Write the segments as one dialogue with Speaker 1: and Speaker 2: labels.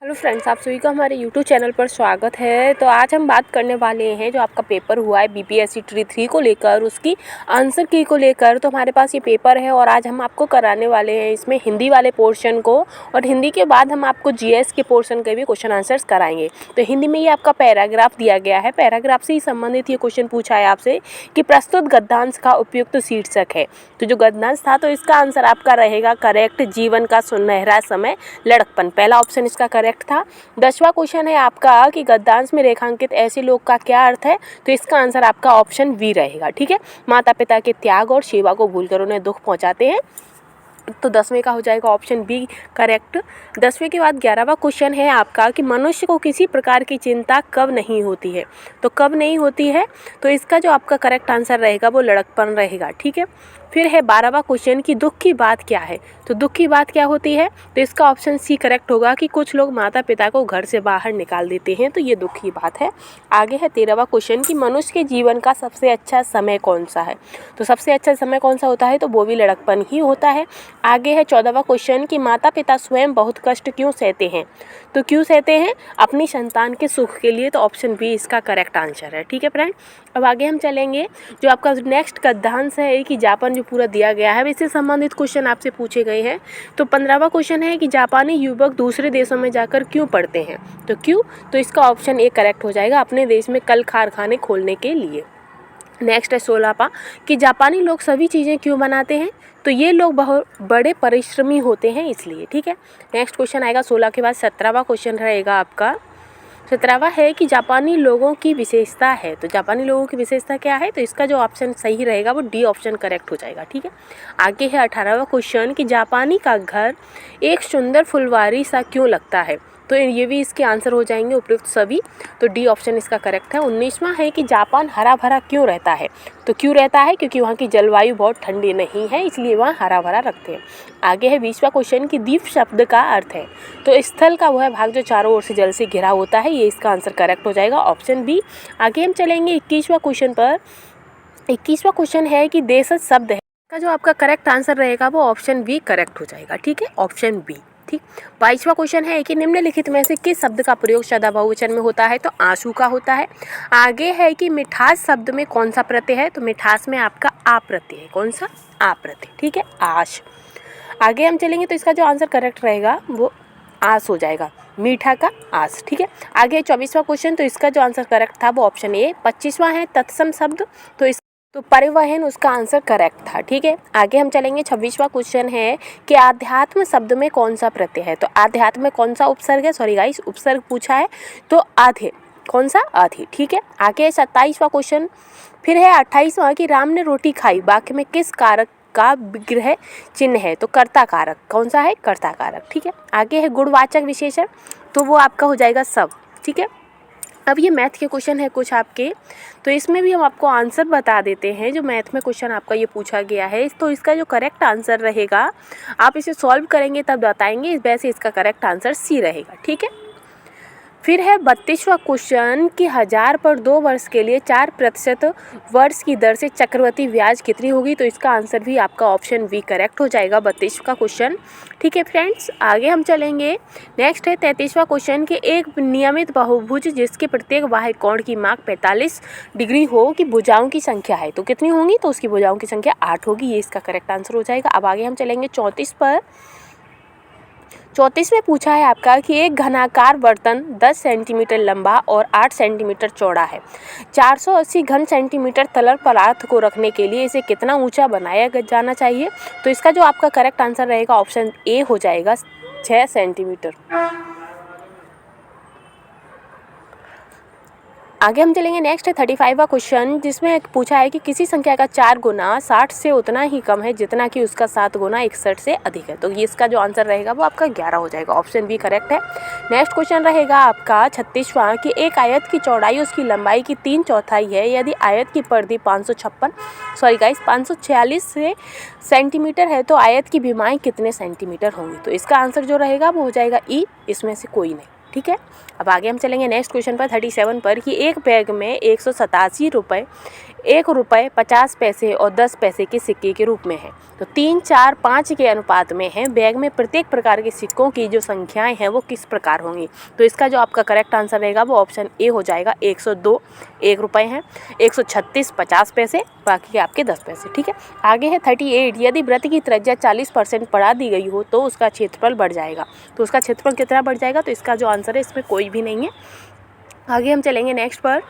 Speaker 1: Hello friends, आप सभी का हमारे यूट्यूब चैनल पर स्वागत है। तो आज हम बात करने वाले हैं जो आपका पेपर हुआ है बीपीएससी ट्री 3 को लेकर, उसकी आंसर की को लेकर। तो हमारे पास ये पेपर है और आज हम आपको कराने वाले हैं इसमें हिंदी वाले पोर्शन को, और हिंदी के बाद हम आपको जीएस के पोर्शन के भी क्वेश्चन आंसर्स कराएंगे। तो हिंदी में ये आपका पैराग्राफ दिया गया है, पैराग्राफ से ही संबंधित ये क्वेश्चन पूछा है आपसे कि प्रस्तुत गद्यांश का उपयुक्त शीर्षक है। तो जो गद्यांश था तो इसका आंसर आपका रहेगा करेक्ट, जीवन का सुनहरा समय लड़कपन। पहला ऑप्शन इसका करेक्ट था। 10वां क्वेश्चन है आपका कि गद्यांश में रेखांकित ऐसे लोग का क्या अर्थ है। तो इसका आंसर आपका ऑप्शन बी रहेगा। ठीक है, माता पिता के त्याग और सेवा को भूलकर उन्हें दुख पहुंचाते हैं। तो 10वें का हो जाएगा ऑप्शन बी करेक्ट। 10वें के बाद 11वां क्वेश्चन है आपका कि मनुष्य को किसी प्रकार की चिंता कब नहीं होती है। तो कब नहीं होती है, तो इसका जो आपका करेक्ट आंसर रहेगा वो लड़कपन रहेगा। ठीक है, फिर है 12वां क्वेश्चन कि दुख की बात क्या है। तो दुख की बात क्या होती है, तो इसका ऑप्शन सी करेक्ट होगा कि कुछ लोग माता पिता को घर से बाहर निकाल देते हैं, तो ये दुख की बात है। आगे है 13वां क्वेश्चन कि मनुष्य के जीवन का सबसे अच्छा समय कौन सा है। तो सबसे अच्छा समय कौन सा होता है, तो वो भी लड़कपन ही होता है। आगे है 14वां क्वेश्चन कि माता पिता स्वयं बहुत कष्ट क्यों सहते हैं। तो क्यों सहते हैं, अपनी संतान के सुख के लिए। तो ऑप्शन बी इसका करेक्ट आंसर है। ठीक है फ्रेंड, अब आगे हम चलेंगे। जो आपका नेक्स्ट गद्यांश है कि जापान जो पूरा दिया गया है, इससे संबंधित क्वेश्चन आपसे पूछे गए हैं। तो 15वां क्वेश्चन है कि जापानी युवक दूसरे देशों में जाकर क्यों पढ़ते हैं। तो क्यों, तो इसका ऑप्शन ए करेक्ट हो जाएगा, अपने देश में कल कारखाने खोलने के लिए। नेक्स्ट है 16वां कि जापानी लोग सभी चीज़ें क्यों बनाते हैं। तो ये लोग बहुत बड़े परिश्रमी होते हैं इसलिए। ठीक है, नेक्स्ट क्वेश्चन आएगा 16 के बाद 17वां क्वेश्चन रहेगा आपका। 17वां है कि जापानी लोगों की विशेषता है। तो जापानी लोगों की विशेषता क्या है, तो इसका जो ऑप्शन सही रहेगा वो डी ऑप्शन करेक्ट हो जाएगा। ठीक है, आगे है 18वां क्वेश्चन कि जापानी का घर एक सुंदर फुलवारी सा क्यों लगता है। तो ये भी इसके आंसर हो जाएंगे उपयुक्त सभी। तो डी ऑप्शन इसका करेक्ट है। 19वां है कि जापान हरा भरा क्यों रहता है। तो क्यों रहता है, क्योंकि वहाँ की जलवायु बहुत ठंडी नहीं है, इसलिए वहाँ हरा भरा रखते हैं। आगे है 20वां क्वेश्चन कि द्वीप शब्द का अर्थ है। तो स्थल का वह भाग जो चारों ओर से जल से घिरा होता है, ये इसका आंसर करेक्ट हो जाएगा, ऑप्शन बी। आगे हम चलेंगे 21वां क्वेश्चन पर। 21वां क्वेश्चन है कि देशज शब्द है का जो आपका करेक्ट आंसर रहेगा वो ऑप्शन बी करेक्ट हो जाएगा। ठीक है, ऑप्शन बी। ठीक, 22वां क्वेश्चन है कि निम्नलिखित में से किस शब्द का प्रयोग सदा बहुवचन में होता है। तो आंसू का होता है। आगे है कि मिठास शब्द में कौन सा प्रत्यय है। तो मिठास में आपका आ प्रत्यय है। कौन सा, आ प्रत्यय। ठीक है, आश। आगे हम चलेंगे तो इसका जो आंसर करेक्ट रहेगा वो आस हो जाएगा, मीठा का आस। ठीक है, आगे 24वां क्वेश्चन, तो इसका जो आंसर करेक्ट था वो ऑप्शन ए। 25वां है तत्सम शब्द, तो परिवहन उसका आंसर करेक्ट था। ठीक है, आगे हम चलेंगे 26वां क्वेश्चन है कि आध्यात्म शब्द में कौन सा प्रत्यय है। तो आध्यात्म में कौन सा उपसर्ग है, सॉरी गाइस उपसर्ग पूछा है, तो आधे, कौन सा, आधे। ठीक है, आगे 27वां क्वेश्चन। फिर है 28वां कि राम ने रोटी खाई वाक्य में किस कारक का विग्रह चिन्ह है। तो कर्ता कारक, कौन सा है, कर्ता कारक। ठीक है, आगे है गुणवाचक विशेषण, तो वो आपका हो जाएगा सब। ठीक है, अब ये मैथ के क्वेश्चन है कुछ आपके, तो इसमें भी हम आपको आंसर बता देते हैं। जो मैथ में क्वेश्चन आपका ये पूछा गया है, तो इसका जो करेक्ट आंसर रहेगा, आप इसे सॉल्व करेंगे तब बताएंगे, वैसे इसका करेक्ट आंसर सी रहेगा। ठीक है, फिर है 32वां क्वेश्चन कि 1000 पर 2 वर्ष के लिए 4% वर्ष की दर से चक्रवृद्धि ब्याज कितनी होगी। तो इसका आंसर भी आपका ऑप्शन बी करेक्ट हो जाएगा, 32 का क्वेश्चन। ठीक है फ्रेंड्स, आगे हम चलेंगे। नेक्स्ट है 33वां क्वेश्चन कि एक नियमित बहुभुज जिसके प्रत्येक बाह्य कोण की माप 45 डिग्री हो की भुजाओं की संख्या है। तो कितनी होंगी, तो उसकी भुजाओं की संख्या 8 होगी, ये इसका करेक्ट आंसर हो जाएगा। अब आगे हम चलेंगे 34 पर। 34 में पूछा है आपका कि एक घनाकार बर्तन 10 सेंटीमीटर लंबा और 8 सेंटीमीटर चौड़ा है। 480 घन सेंटीमीटर तरल पदार्थ को रखने के लिए इसे कितना ऊंचा बनाया जाना चाहिए। तो इसका जो आपका करेक्ट आंसर रहेगा ऑप्शन ए हो जाएगा, 6 सेंटीमीटर। आगे हम चलेंगे। नेक्स्ट है 35वां क्वेश्चन, जिसमें पूछा है कि किसी संख्या का 4 गुना 60 से उतना ही कम है जितना कि उसका 7 गुना 61 से अधिक है। तो ये इसका जो आंसर रहेगा वो आपका 11 हो जाएगा, ऑप्शन बी करेक्ट है। नेक्स्ट क्वेश्चन रहेगा आपका 36वां कि एक आयत की चौड़ाई उसकी लंबाई की 3/4 है यदि आयत की परिधि 546 सेंटीमीटर है तो आयत की भीमाएँ कितने सेंटीमीटर होंगी। तो इसका आंसर जो रहेगा वो हो जाएगा ई, इसमें से कोई नहीं। ठीक है, अब आगे हम चलेंगे नेक्स्ट क्वेश्चन पर 37 पर कि एक बैग में 187 रुपये ₹1, 50 पैसे और 10 पैसे के सिक्के के रूप में है। तो 3, 4, 5 के अनुपात में है। बैग में प्रत्येक प्रकार के सिक्कों की जो संख्याएं हैं वो किस प्रकार होंगी? तो इसका जो आपका करेक्ट आंसर रहेगा वो ऑप्शन ए हो जाएगा। 102 ₹1 है, 136 50 पैसे, बाकी के आपके 10 पैसे। ठीक है, आगे है 38। यदि वृत्त की त्रिज्या 40% बढ़ा दी गई हो तो उसका क्षेत्रफल बढ़ जाएगा। तो उसका क्षेत्रफल कितना बढ़ जाएगा? तो इसका जो आंसर है इसमें कोई भी नहीं है। आगे हम चलेंगे नेक्स्ट पर।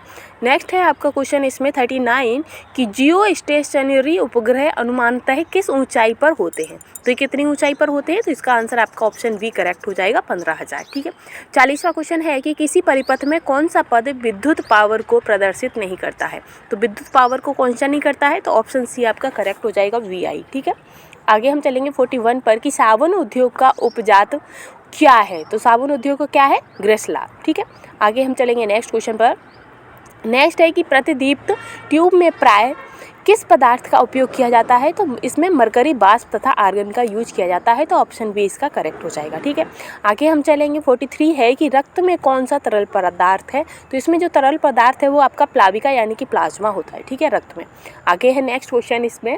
Speaker 1: नेक्स्ट है आपका क्वेश्चन इसमें 39 कि जियो स्टेशनरी उपग्रह अनुमानतः किस ऊंचाई पर होते हैं? तो ये कितनी ऊंचाई पर होते हैं? तो इसका आंसर आपका ऑप्शन बी करेक्ट हो जाएगा, 15,000। ठीक है, 40वां क्वेश्चन है कि किसी परिपथ में कौन सा पद विद्युत पावर को प्रदर्शित नहीं करता है? तो विद्युत पावर को कौन सा नहीं करता है? तो ऑप्शन सी आपका करेक्ट हो जाएगा, VI। ठीक है, आगे हम चलेंगे 41 पर कि साबुन उद्योग का उपजात क्या है? तो साबुन उद्योग को क्या है? ग्रेसलार। ठीक है, आगे हम चलेंगे नेक्स्ट क्वेश्चन पर। नेक्स्ट है कि प्रतिदीप्त ट्यूब में प्राय किस पदार्थ का उपयोग किया जाता है? तो इसमें मरकरी, बाष्प तथा आर्गन का यूज किया जाता है। तो ऑप्शन बी इसका करेक्ट हो जाएगा। ठीक है, आगे हम चलेंगे 43 है कि रक्त में कौन सा तरल पदार्थ है? तो इसमें जो तरल पदार्थ है वो आपका प्लाविका यानी कि प्लाज्मा होता है। ठीक है, रक्त में। आगे है नेक्स्ट क्वेश्चन इसमें।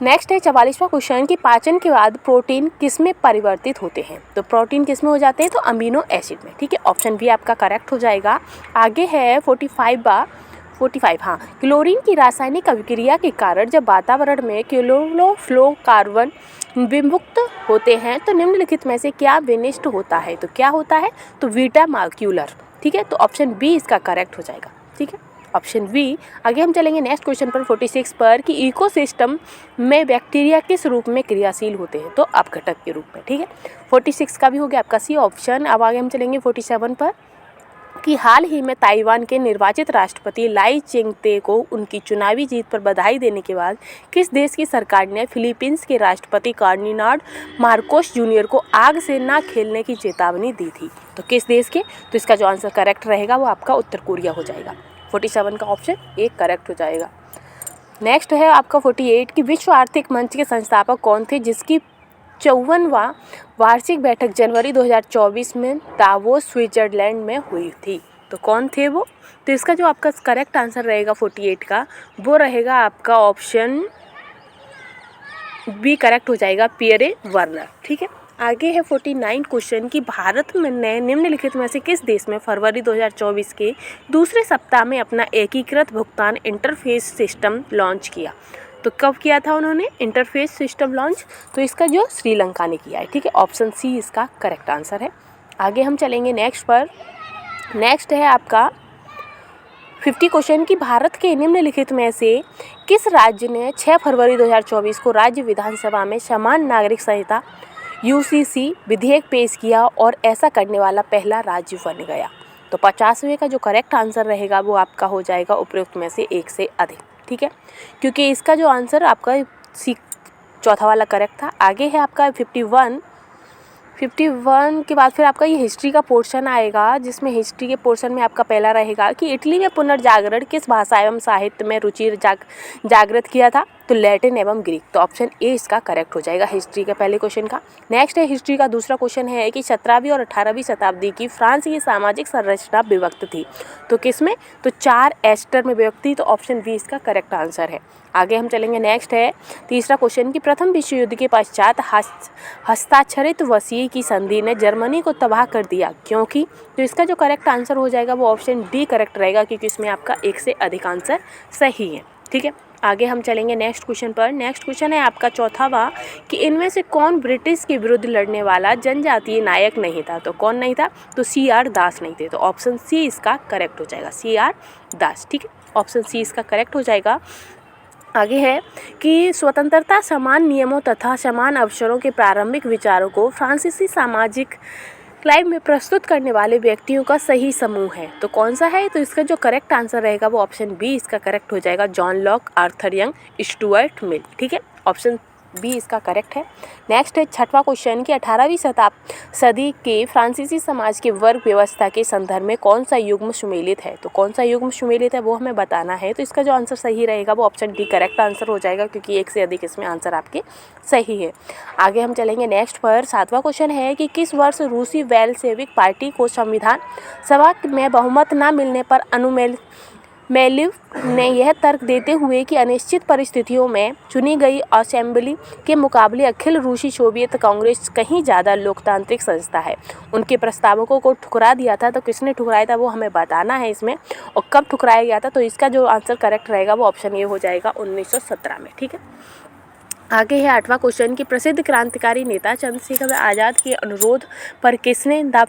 Speaker 1: नेक्स्ट है 44वां क्वेश्चन कि पाचन के बाद प्रोटीन किस में परिवर्तित होते हैं? तो प्रोटीन किस में हो जाते हैं? तो अमीनो एसिड में। ठीक है, ऑप्शन बी आपका करेक्ट हो जाएगा। आगे है 45 हाँ, क्लोरीन की रासायनिक अभिक्रिया के कारण जब वातावरण में क्लोरोफ्लोरोकार्बन विमुक्त होते हैं तो निम्नलिखित में से क्या विनिष्ट होता है? तो क्या होता है? तो बीटा मालिक्यूलर। ठीक है, तो ऑप्शन बी इसका करेक्ट हो जाएगा। ठीक है, ऑप्शन बी। आगे हम चलेंगे नेक्स्ट क्वेश्चन पर 46 पर कि इकोसिस्टम में बैक्टीरिया किस रूप में क्रियाशील होते हैं? तो अपघटक के रूप में। ठीक है, 46 का भी हो गया आपका सी ऑप्शन। अब आगे हम चलेंगे 47 पर कि हाल ही में ताइवान के निर्वाचित राष्ट्रपति लाई चिंगते को उनकी चुनावी जीत पर बधाई देने के बाद किस देश की सरकार ने फिलीपींस के राष्ट्रपति फर्डिनांड मार्कोस जूनियर को आग से ना खेलने की चेतावनी दी थी? तो किस देश के? तो इसका जो आंसर करेक्ट रहेगा वो आपका उत्तर कोरिया हो जाएगा। 47 का ऑप्शन एक करेक्ट हो जाएगा। नेक्स्ट है आपका 48 कि विश्व आर्थिक मंच के संस्थापक कौन थे जिसकी 54वां वार्षिक बैठक जनवरी 2024 में दावोस स्विट्जरलैंड में हुई थी? तो कौन थे वो? तो इसका जो आपका करेक्ट आंसर रहेगा 48 का वो रहेगा आपका ऑप्शन बी करेक्ट हो जाएगा, पियरे वर्नर। ठीक है, आगे है 49 क्वेश्चन कि भारत में ने निम्नलिखित में से किस देश में फरवरी 2024 के दूसरे सप्ताह में अपना एकीकृत भुगतान इंटरफेस सिस्टम लॉन्च किया? तो कब किया था उन्होंने इंटरफेस सिस्टम लॉन्च? तो इसका जो श्रीलंका ने किया है। ठीक है, ऑप्शन सी इसका करेक्ट आंसर है। आगे हम चलेंगे नेक्स्ट पर। नेक्स्ट है आपका 50 क्वेश्चन कि भारत के निम्नलिखित में से किस राज्य ने 6 फरवरी 2024 को राज्य विधानसभा में समान नागरिक संहिता UCC विधेयक पेश किया और ऐसा करने वाला पहला राज्य बन गया? तो 50वें का जो करेक्ट आंसर रहेगा वो आपका हो जाएगा उपरोक्त में से एक से अधिक। ठीक है, क्योंकि इसका जो आंसर आपका सी चौथा वाला करेक्ट था। आगे है आपका 51 के बाद फिर आपका ये हिस्ट्री का पोर्शन आएगा, जिसमें हिस्ट्री के पोर्शन में आपका पहला रहेगा कि इटली में पुनर्जागरण किस भाषा एवं साहित्य में रुचि जागृत किया था? तो लैटिन एवं ग्रीक। तो ऑप्शन ए इसका करेक्ट हो जाएगा हिस्ट्री के पहले क्वेश्चन का। नेक्स्ट है हिस्ट्री का दूसरा क्वेश्चन है कि 17वीं और 18वीं शताब्दी की फ्रांस की सामाजिक संरचना विभक्त थी? तो किसमें? तो 4 एस्टर में विभक्त थी। तो ऑप्शन बी इसका करेक्ट आंसर है। आगे हम चलेंगे नेक्स्ट है तीसरा क्वेश्चन कि प्रथम विश्व युद्ध के पश्चात हस्ताक्षरित वसीय की संधि ने जर्मनी को तबाह कर दिया क्योंकि? तो इसका जो करेक्ट आंसर हो जाएगा वो ऑप्शन डी करेक्ट रहेगा, क्योंकि इसमें आपका एक से अधिक आंसर सही है। ठीक है, आगे हम चलेंगे नेक्स्ट क्वेश्चन पर। नेक्स्ट क्वेश्चन है आपका चौथावा कि इनमें से कौन ब्रिटिश के विरुद्ध लड़ने वाला जनजातीय नायक नहीं था? तो कौन नहीं था? तो CR दास नहीं थे। तो ऑप्शन सी इसका करेक्ट हो जाएगा, CR दास। ठीक है, ऑप्शन सी इसका करेक्ट हो जाएगा। आगे है कि स्वतंत्रता, समान नियमों तथा समान अवसरों के प्रारंभिक विचारों को फ्रांसीसी सामाजिक लाइव में प्रस्तुत करने वाले व्यक्तियों का सही समूह है? तो कौन सा है? तो इसका जो करेक्ट आंसर रहेगा वो ऑप्शन बी इसका करेक्ट हो जाएगा, John Locke, Arthur young, Stuart Mill. ठीक है, ऑप्शन बी इसका करेक्ट है। नेक्स्ट है छठवां क्वेश्चन कि 18वीं सदी के फ्रांसीसी समाज के वर्ग व्यवस्था के संदर्भ में कौन सा युग्म सुमेलित है? तो कौन सा युग्म सुमेलित है वो हमें बताना है। तो इसका जो आंसर सही रहेगा वो ऑप्शन डी करेक्ट आंसर हो जाएगा, क्योंकि एक से अधिक इसमें आंसर आपके सही है। आगे हम चलेंगे नेक्स्ट पर। 7वां क्वेश्चन है कि किस वर्ष रूसी बेलशेविक पार्टी को संविधान सभा में बहुमत न मिलने पर मेलिव ने यह तर्क देते हुए कि अनिश्चित परिस्थितियों में चुनी गई असेंबली के मुकाबले अखिल रूसी सोवियत कांग्रेस कहीं ज़्यादा लोकतांत्रिक संस्था है, उनके प्रस्तावों को ठुकरा दिया था। तो किसने ठुकराया था वो हमें बताना है इसमें, और कब ठुकराया गया था। तो इसका जो आंसर करेक्ट रहेगा वो ऑप्शन ए हो जाएगा 1917 में। ठीक है, आगे है 8वां क्वेश्चन कि प्रसिद्ध क्रांतिकारी नेता चंद्रशेखर आज़ाद के अनुरोध पर किसने द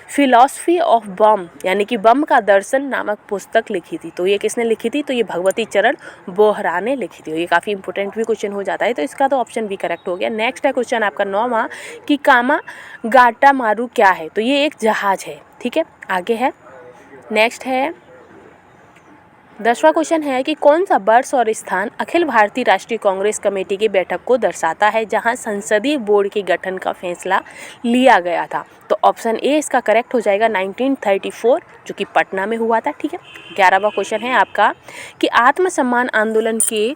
Speaker 1: फिलॉसफी ऑफ बम यानी कि बम का दर्शन नामक पुस्तक लिखी थी। तो ये किसने लिखी थी, तो ये भगवती चरण बोहरा ने लिखी थी। ये काफ़ी इंपॉर्टेंट भी क्वेश्चन हो जाता है, तो इसका तो ऑप्शन भी करेक्ट हो गया। नेक्स्ट है क्वेश्चन आपका 9वां कि कामागाटा मारू क्या है। तो ये एक जहाज है। ठीक है, आगे है नेक्स्ट है 10वां क्वेश्चन है कि कौन सा वर्ष और स्थान अखिल भारतीय राष्ट्रीय कांग्रेस कमेटी की बैठक को दर्शाता है जहां संसदीय बोर्ड के गठन का फैसला लिया गया था। तो ऑप्शन ए इसका करेक्ट हो जाएगा 1934 जो कि पटना में हुआ था। ठीक है, 11वां क्वेश्चन है आपका कि आत्मसम्मान आंदोलन के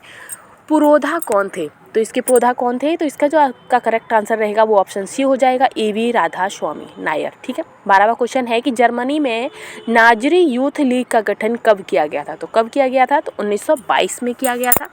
Speaker 1: पुरोधा कौन थे। तो इसके पुरोधा कौन थे, तो इसका जो आपका करेक्ट आंसर रहेगा वो ऑप्शन सी हो जाएगा, ए.वी. राधा स्वामी नायर। ठीक है, 12वां क्वेश्चन है कि जर्मनी में नाज़ी यूथ लीग का गठन कब किया गया था। तो कब किया गया था, तो 1922 में किया गया था।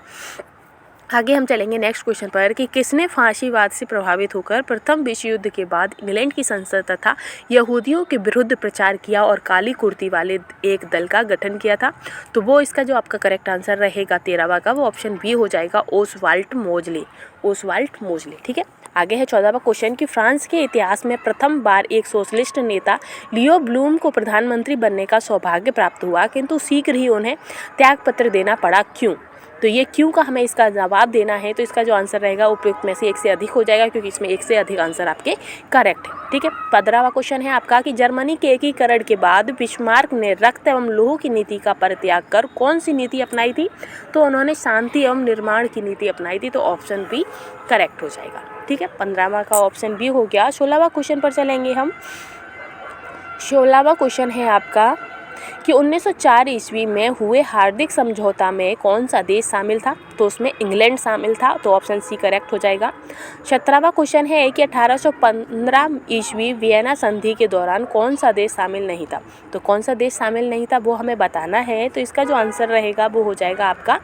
Speaker 1: आगे हम चलेंगे नेक्स्ट क्वेश्चन पर कि किसने फांसीवाद से प्रभावित होकर प्रथम विश्व युद्ध के बाद इंग्लैंड की संसद तथा यहूदियों के विरुद्ध प्रचार किया और काली कुर्ती वाले एक दल का गठन किया था। तो वो इसका जो आपका करेक्ट आंसर रहेगा 13वां का वो ऑप्शन बी हो जाएगा, ओसवाल्ड मोज़ले। ठीक है, आगे है 14वां क्वेश्चन कि फ्रांस के इतिहास में प्रथम बार एक सोशलिस्ट नेता लियो ब्लूम को प्रधानमंत्री बनने का सौभाग्य प्राप्त हुआ, किंतु शीघ्र ही उन्हें त्यागपत्र देना पड़ा, क्यों। तो ये क्यों का हमें इसका जवाब देना है। तो इसका जो आंसर रहेगा उपयुक्त में से एक से अधिक हो जाएगा, क्योंकि इसमें एक से अधिक आंसर आपके करेक्ट है। ठीक है, 15वां क्वेश्चन है आपका कि जर्मनी के एकीकरण के बाद बिस्मार्क ने रक्त एवं लोह की नीति का परित्याग कर कौन सी नीति अपनाई थी। तो उन्होंने शांति एवं निर्माण की नीति अपनाई थी। तो ऑप्शन बी करेक्ट हो जाएगा। ठीक है, 15वां का ऑप्शन बी हो गया। 16वां क्वेश्चन पर चलेंगे हम। 16वां क्वेश्चन है आपका कि 1904 ईस्वी में हुए हार्दिक समझौता में कौन सा देश शामिल था। तो उसमें इंग्लैंड शामिल था। तो ऑप्शन सी करेक्ट हो जाएगा। 17वां क्वेश्चन है कि 1815 ईस्वी वियना संधि के दौरान कौन सा देश शामिल नहीं था। तो कौन सा देश शामिल नहीं था वो हमें बताना है। तो इसका जो आंसर रहेगा वो हो जाएगा आपका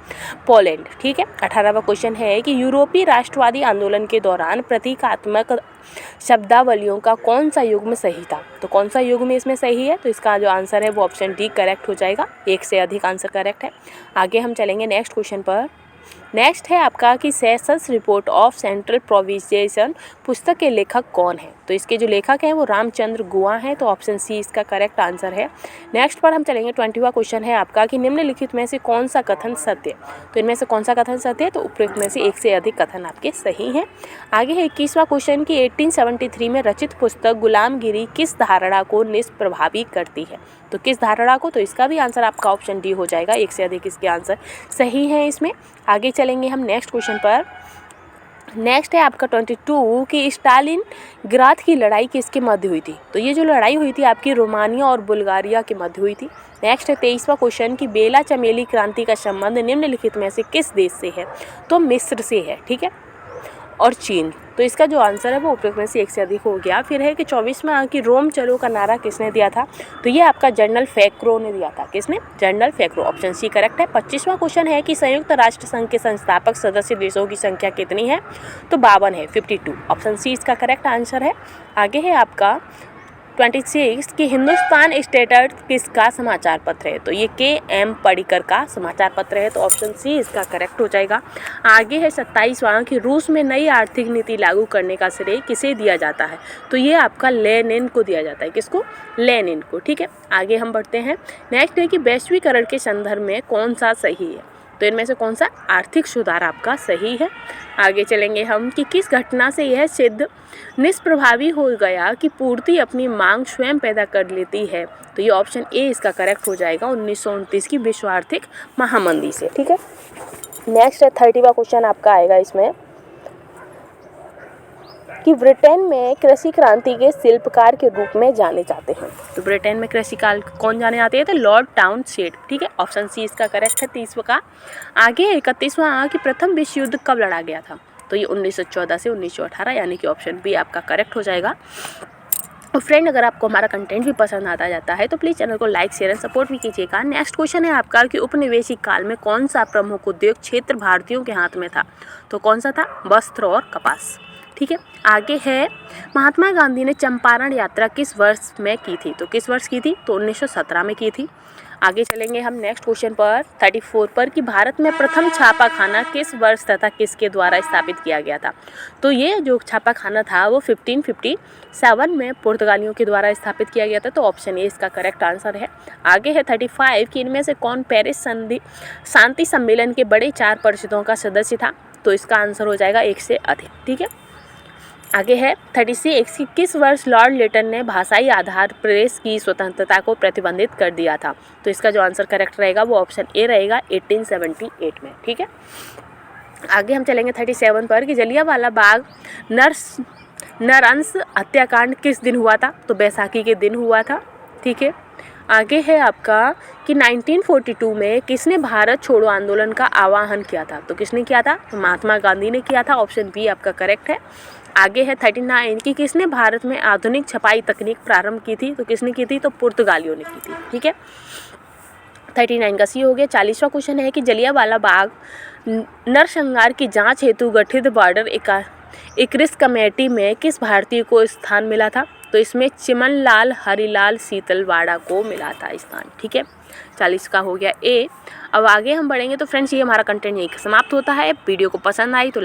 Speaker 1: पोलैंड। ठीक है, 18वां क्वेश्चन है कि यूरोपीय राष्ट्रवादी आंदोलन के दौरान प्रतीकात्मक शब्दावलियों का कौन सा युग्म सही था। तो कौन सा युग्म इसमें सही है। तो इसका जो आंसर है वो ऑप्शन डी करेक्ट हो जाएगा, एक से अधिक आंसर करेक्ट है। आगे हम चलेंगे नेक्स्ट क्वेश्चन पर। नेक्स्ट है आपका कि sessions report of central provision पुस्तक के लेखक कौन है। तो इसके जो लेखक हैं वो रामचंद्र गुहा हैं। तो ऑप्शन सी इसका करेक्ट आंसर है। नेक्स्ट पर हम चलेंगे 20वां क्वेश्चन है आपका कि निम्नलिखित में से कौन सा कथन सत्य। तो इनमें से कौन सा कथन सत्य है। तो उपयुक्त में से एक से अधिक कथन आपके सही हैं। आगे है 21वां क्वेश्चन की 1873 में रचित पुस्तक गुलामगिरी किस धारणा को निष्प्रभावी करती है। तो किस धारणा को। तो इसका भी आंसर आपका ऑप्शन डी हो जाएगा, एक से अधिक इसके आंसर सही है इसमें। आगे चलेंगे हम नेक्स्ट क्वेश्चन पर। नेक्स्ट है आपका 22 कि स्टालिन ग्राद की लड़ाई किसके मध्य हुई थी। तो ये जो लड़ाई हुई थी आपकी रोमानिया और बुल्गारिया के मध्य हुई थी। नेक्स्ट है 23वां क्वेश्चन कि बेला चमेली क्रांति का संबंध निम्नलिखित में से किस देश से है। तो मिस्र से है। ठीक है, और चीन। तो इसका जो आंसर है वो उपयुक्त में से एक से अधिक हो गया। फिर है कि 24वां कि रोम चलो का नारा किसने दिया था। तो ये आपका जनरल फैक्रो ने दिया था। किसने, जनरल फैक्रो। ऑप्शन सी करेक्ट है। 25वां क्वेश्चन है कि संयुक्त राष्ट्र संघ के संस्थापक सदस्य देशों की संख्या कितनी है। तो 52 है, 52। ऑप्शन सी इसका करेक्ट आंसर है। आगे है आपका 26 कि हिंदुस्तान स्टेटस किसका समाचार पत्र है। तो ये के.एम. पडिक्कर का समाचार पत्र है। तो ऑप्शन सी इसका करेक्ट हो जाएगा। आगे है 27वां कि रूस में नई आर्थिक नीति लागू करने का श्रेय किसे दिया जाता है। तो ये आपका लेनिन को दिया जाता है। किसको, लेनिन को। ठीक है, आगे हम बढ़ते हैं। नेक्स्ट है कि वैश्वीकरण के संदर्भ में कौन सा सही है। तो इनमें से कौन सा आर्थिक सुधार आपका सही है। आगे चलेंगे हम कि किस घटना से यह सिद्ध निष्प्रभावी हो गया कि पूर्ति अपनी मांग स्वयं पैदा कर लेती है। तो ये ऑप्शन ए इसका करेक्ट हो जाएगा, 1929 की विश्व आर्थिक महामंदी से। ठीक है, नेक्स्ट है 30वां क्वेश्चन आपका आएगा इसमें कि ब्रिटेन में कृषि क्रांति के शिल्पकार के रूप में जाने जाते हैं। तो ब्रिटेन में कृषि काल कौन जाने जाते हैं। तो लॉर्ड टाउनशेंड। ठीक है, ऑप्शन सी इसका करेक्ट है 30वां का। आगे 31वां कि प्रथम विश्व युद्ध कब लड़ा गया था। तो ये 1914 से 1918 यानी कि ऑप्शन बी आपका करेक्ट हो जाएगा। और फ्रेंड, अगर आपको हमारा कंटेंट भी पसंद आता जाता है तो प्लीज़ चैनल को लाइक शेयर एंड सपोर्ट भी कीजिएगा। नेक्स्ट क्वेश्चन है आपका कि उपनिवेशिक काल में कौन सा प्रमुख उद्योग क्षेत्र भारतीयों के हाथ में था? तो कौन सा था? वस्त्र और कपास। ठीक है, आगे है महात्मा गांधी ने चंपारण यात्रा किस वर्ष में की थी? तो किस वर्ष की थी? तो 1917 में की थी। आगे चलेंगे हम नेक्स्ट क्वेश्चन पर 34 पर कि भारत में प्रथम छापाखाना किस वर्ष तथा किसके द्वारा स्थापित किया गया था? तो ये जो छापाखाना था वो 1557 में पुर्तगालियों के द्वारा स्थापित किया गया था। तो ऑप्शन ए इसका करेक्ट आंसर है। आगे है 35 कि इनमें से कौन पेरिस संधि शांति सम्मेलन के बड़े 4 परिषदों का सदस्य था? तो इसका आंसर हो जाएगा 1 से अधिक। ठीक है, आगे है 36 कि किस वर्ष लॉर्ड लेटन ने भाषाई आधार प्रेस की स्वतंत्रता को प्रतिबंधित कर दिया था? तो इसका जो आंसर करेक्ट रहेगा वो ऑप्शन ए रहेगा 1878 में। ठीक है, आगे हम चलेंगे 37 पर कि जलियांवाला बाग नरअंश हत्याकांड किस दिन हुआ था? तो बैसाखी के दिन हुआ था। ठीक है, आगे है आपका कि 1942 में किसने भारत छोड़ो आंदोलन का आह्वान किया था? तो किसने किया था? तो महात्मा गांधी ने किया था। ऑप्शन बी आपका करेक्ट है। आगे है 39 कि किसने भारत में आधुनिक छपाई तकनीक प्रारंभ की थी? तो किसने की थी? तो पुर्तगालियों ने की थी। ठीक है, 39 का सी हो गया। 40वां क्वेश्चन है कि जलियांवाला बाग नरसंहार की जांच हेतु गठित बॉर्डर इक्रिस कमेटी में किस भारतीय को स्थान मिला था? तो इसमें चिमन लाल हरिलाल सीतलवाड़ा को मिला था स्थान। ठीक है, 40 का हो गया ए। अब आगे हम बढ़ेंगे। तो फ्रेंड्स, ये हमारा कंटेंट यही समाप्त होता है। वीडियो को पसंद आई तो